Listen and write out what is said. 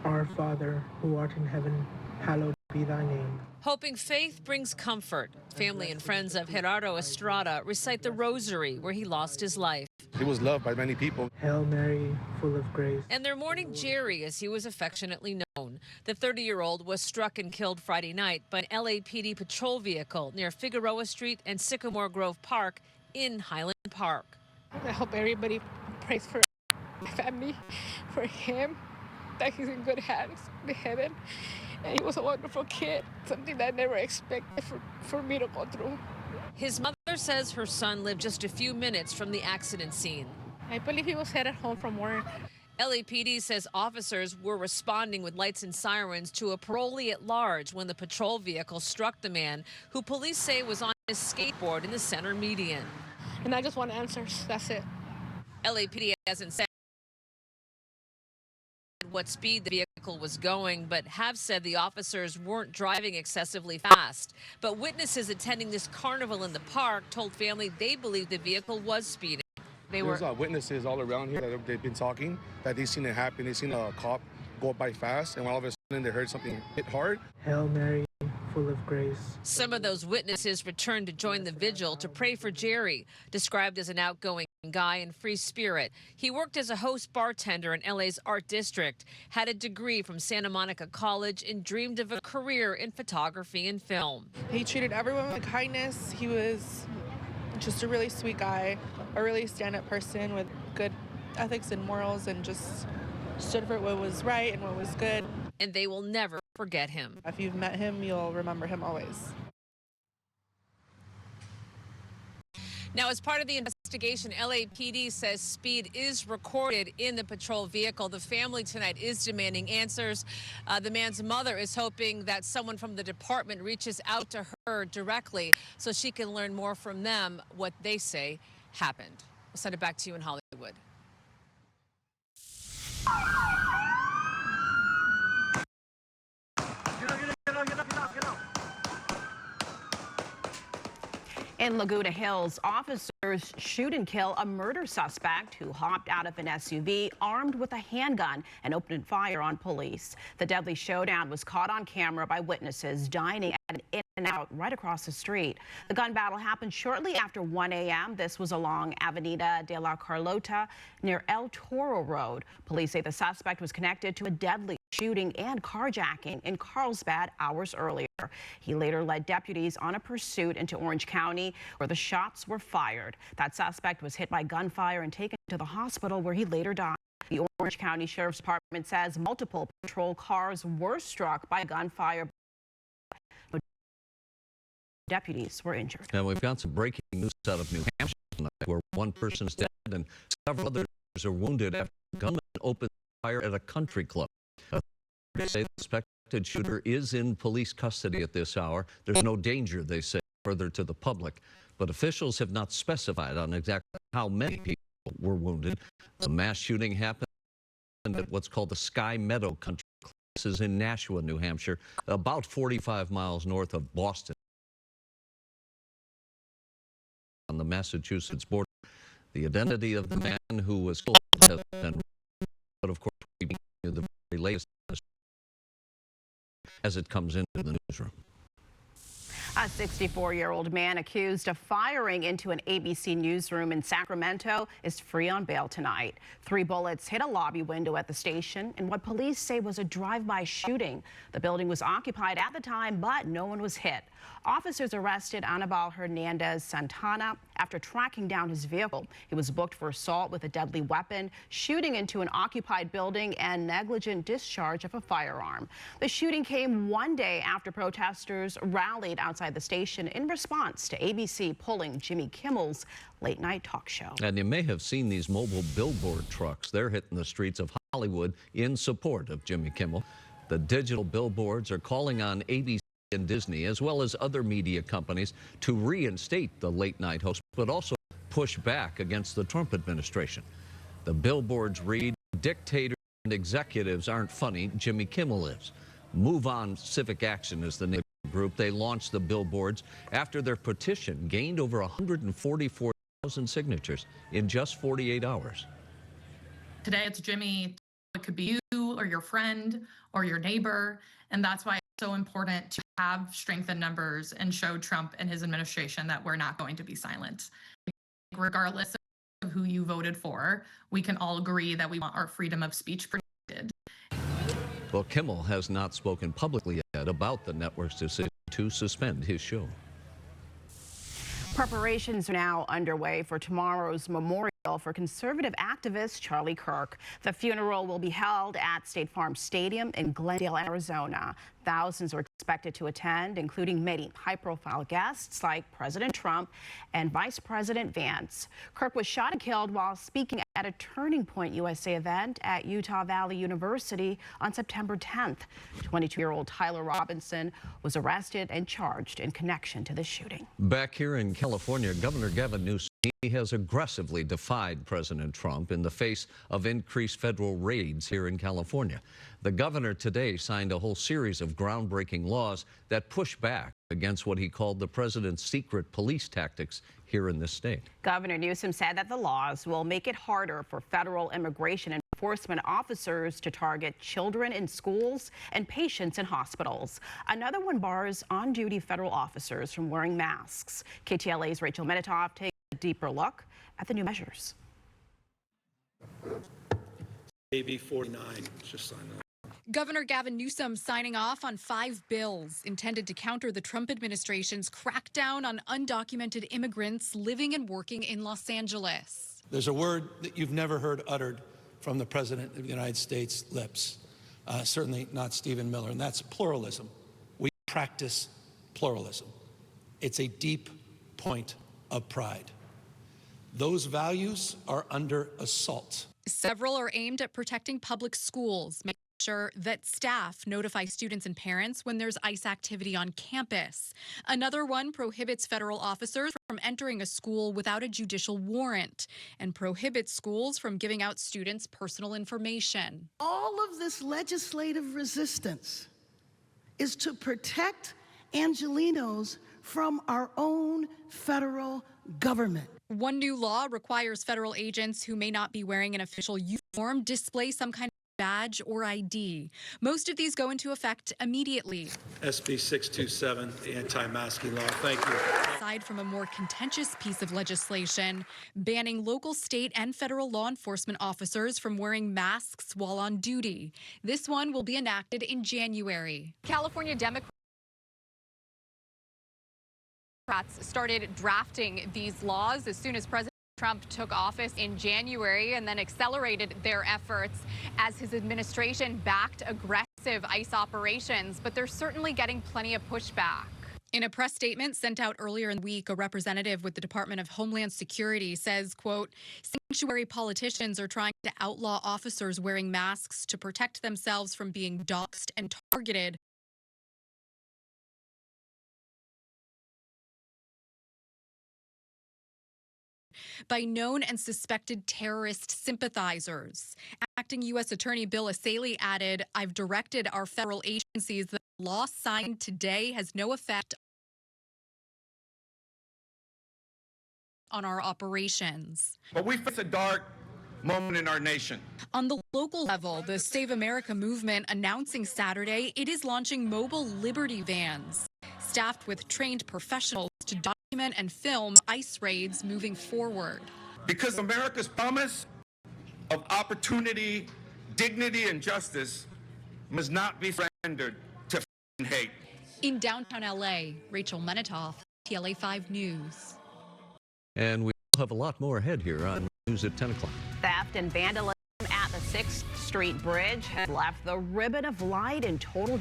Our Father, who art in heaven, hallowed be thy name. Hoping faith brings comfort. Family and friends of Gerardo Estrada recite the rosary where he lost his life. He was loved by many people. Hail Mary, full of grace. And they're mourning Jerry, as he was affectionately known. The 30-year-old was struck and killed Friday night by an LAPD patrol vehicle near Figueroa Street and Sycamore Grove Park in Highland Park. I hope everybody prays for my family, for him, that he's in good hands in heaven. And he was a wonderful kid, something that I never expected for me to go through. His mother says her son lived just a few minutes from the accident scene. I believe he was headed home from work. LAPD says officers were responding with lights and sirens to a parolee at large when the patrol vehicle struck the man, who police say was on his skateboard in the center median. And I just want answers, that's it. LAPD hasn't said what speed the vehicle was going, but have said the officers weren't driving excessively fast. But witnesses attending this carnival in the park told family they believe the vehicle was speeding. There's witnesses all around here that they've been talking, that they've seen it happen. They've seen a cop go by fast, and all of a sudden they heard something hit hard. Hail Mary, full of grace. Some of those witnesses returned to join the vigil to pray for Jerry, described as an outgoing guy and free spirit. He worked as a host bartender in LA's Art District, had a degree from Santa Monica College, and dreamed of a career in photography and film. He treated everyone with kindness. He was just a really sweet guy, a really stand-up person with good ethics and morals, and just stood for what was right and what was good. And they will never forget him. If you've met him, you'll remember him always. Now, as part of the investigation, LAPD says speed is recorded in the patrol vehicle. The family tonight is demanding answers. The man's mother is hoping that someone from the department reaches out to her directly so she can learn more from them what they say happened. We'll send it back to you in Hollywood. In Laguna Hills, officers shoot and kill a murder suspect who hopped out of an SUV armed with a handgun and opened fire on police. The deadly showdown was caught on camera by witnesses dining at an In-N-Out right across the street. The gun battle happened shortly after 1 a.m. This was along Avenida de la Carlota near El Toro Road. Police say the suspect was connected to a deadly shooting and carjacking in Carlsbad hours earlier. He later led deputies on a pursuit into Orange County, where the shots were fired. That suspect was hit by gunfire and taken to the hospital, where he later died. The Orange County Sheriff's Department says multiple patrol cars were struck by gunfire, but deputies were injured. And we've got some breaking news out of New Hampshire tonight, where one person is dead and several others are wounded after a gunman opened fire at a country club. They say the suspected shooter is in police custody at this hour. There's no danger, they say, further to the public. But officials have not specified on exactly how many people were wounded. The mass shooting happened at what's called the Sky Meadow Country Club. This is in Nashua, New Hampshire, about 45 miles north of Boston, on the Massachusetts border. The identity of the man who was killed has been, but of course, we begin the very latest as it comes into the newsroom. A 64-year-old man accused of firing into an ABC newsroom in Sacramento is free on bail tonight. 3 bullets hit a lobby window at the station in what police say was a drive-by shooting. The building was occupied at the time, but no one was hit. Officers arrested Anibal Hernandez Santana after tracking down his vehicle. He was booked for assault with a deadly weapon, shooting into an occupied building, and negligent discharge of a firearm. The shooting came one day after protesters rallied outside the station in response to ABC pulling Jimmy Kimmel's late-night talk show. And you may have seen these mobile billboard trucks. They're hitting the streets of Hollywood in support of Jimmy Kimmel. The digital billboards are calling on ABC and Disney, as well as other media companies, to reinstate the late-night host, but also push back against the Trump administration. The billboards read, "Dictators and executives aren't funny, Jimmy Kimmel is." Move On Civic Action is the name of the group. They launched the billboards after their petition gained over 144,000 signatures in just 48 hours. Today it's Jimmy. It could be you or your your friend or your neighbor. And that's why it's so important to have strength in numbers and show Trump and his administration that we're not going to be silent. Regardless of who you voted for, we can all agree that we want our freedom of speech protected. Well, Kimmel has not spoken publicly yet about the network's decision to suspend his show. Preparations are now underway for tomorrow's memorial for conservative activist Charlie Kirk. The funeral will be held at State Farm Stadium in Glendale, Arizona. Thousands are expected to attend, including many high-profile guests like President Trump and Vice President Vance. Kirk was shot and killed while speaking at a Turning Point USA event at Utah Valley University on September 10th. 22-year-old Tyler Robinson was arrested and charged in connection to the shooting. Back here in California, Governor Gavin Newsom has aggressively defied President Trump in the face of increased federal raids here in California. The governor today signed a whole series of groundbreaking laws that push back against what he called the president's secret police tactics here in this state. Governor Newsom said that the laws will make it harder for federal immigration enforcement officers to target children in schools and patients in hospitals. Another one bars on-duty federal officers from wearing masks. KTLA's Rachel Menitoff takes a deeper look at the new measures. AB 49, just sign that. Governor Gavin Newsom signing off on 5 bills intended to counter the Trump administration's crackdown on undocumented immigrants living and working in Los Angeles. There's a word that you've never heard uttered from the President of the United States lips, certainly not Stephen Miller, and that's pluralism. We practice pluralism. It's a deep point of pride. Those values are under assault. Several are aimed at protecting public schools, making sure that staff notify students and parents when there's ICE activity on campus. Another one prohibits federal officers from entering a school without a judicial warrant and prohibits schools from giving out students' personal information. All of this legislative resistance is to protect Angelenos from our own federal government. One new law requires federal agents who may not be wearing an official uniform display some kind of badge or ID. Most of these go into effect immediately. SB 627, the anti-masking law. Thank you. Aside from a more contentious piece of legislation, banning local, state, and federal law enforcement officers from wearing masks while on duty. This one will be enacted in January. California Democrats started drafting these laws as soon as President Trump took office in January and then accelerated their efforts as his administration backed aggressive ICE operations, but they're certainly getting plenty of pushback. In a press statement sent out earlier in the week, a representative with the Department of Homeland Security says, quote, sanctuary politicians are trying to outlaw officers wearing masks to protect themselves from being doxxed and targeted. By known and suspected terrorist sympathizers. Acting U.S. Attorney Bill Asaley added, I've directed our federal agencies that the law signed today has no effect on our operations. But we face a dark moment in our nation. On the local level, the Save America movement announcing Saturday it is launching mobile Liberty vans, staffed with trained professionals to document and film ICE raids moving forward. Because America's promise of opportunity, dignity, and justice must not be surrendered to hate. In downtown LA, Rachel Menitoff, TLA 5 News. And we have a lot more ahead here on News at 10 o'clock. Theft and vandalism at the 6th Street Bridge has left the ribbon of light in total